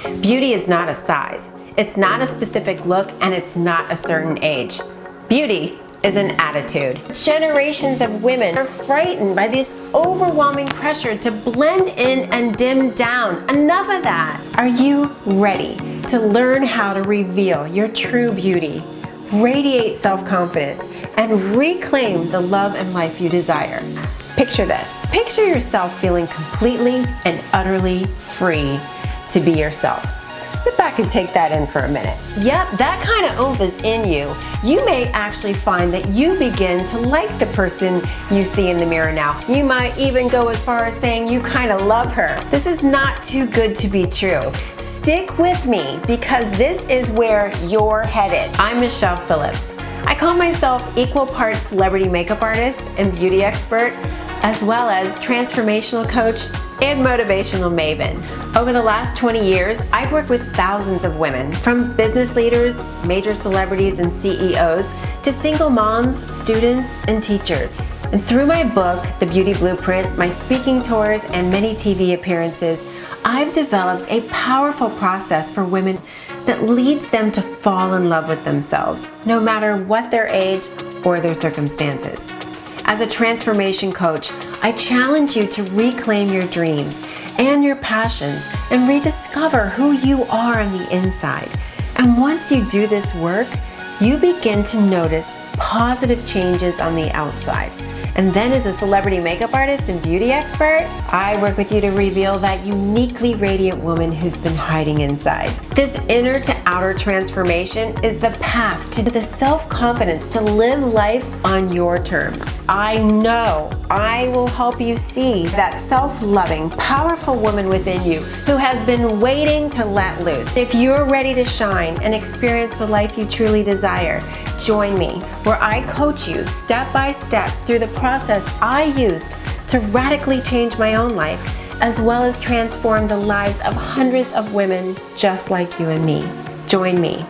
Beauty is not a size. It's not a specific look, and it's not a certain age. Beauty is an attitude. Generations of women are frightened by this overwhelming pressure to blend in and dim down. Enough of that. Are you ready to learn how to reveal your true beauty, radiate self-confidence, and reclaim the love and life you desire? Picture this. Picture yourself feeling completely and utterly free to be yourself. Sit back and take that in for a minute. Yep, that kind of oomph is in you. You may actually find that you begin to like the person you see in the mirror now. You might even go as far as saying you kind of love her. This is not too good to be true. Stick with me because this is where you're headed. I'm Michelle Phillips. I call myself equal parts celebrity makeup artist and beauty expert, as well as transformational coach and motivational maven. Over the last 20 years, I've worked with thousands of women, from business leaders, major celebrities, and CEOs, to single moms, students, and teachers. And through my book, The Beauty Blueprint, my speaking tours, and many TV appearances, I've developed a powerful process for women that leads them to fall in love with themselves, no matter what their age or their circumstances. As a transformation coach, I challenge you to reclaim your dreams and your passions and rediscover who you are on the inside. And once you do this work, you begin to notice positive changes on the outside. And then as a celebrity makeup artist and beauty expert, I work with you to reveal that uniquely radiant woman who's been hiding inside. This inner to outer transformation is the path to the self-confidence to live life on your terms. I know I will help you see that self-loving, powerful woman within you who has been waiting to let loose. If you're ready to shine and experience the life you truly desire, join me where I coach you step by step through the process I used to radically change my own life, as well as transform the lives of hundreds of women just like you and me. Join me.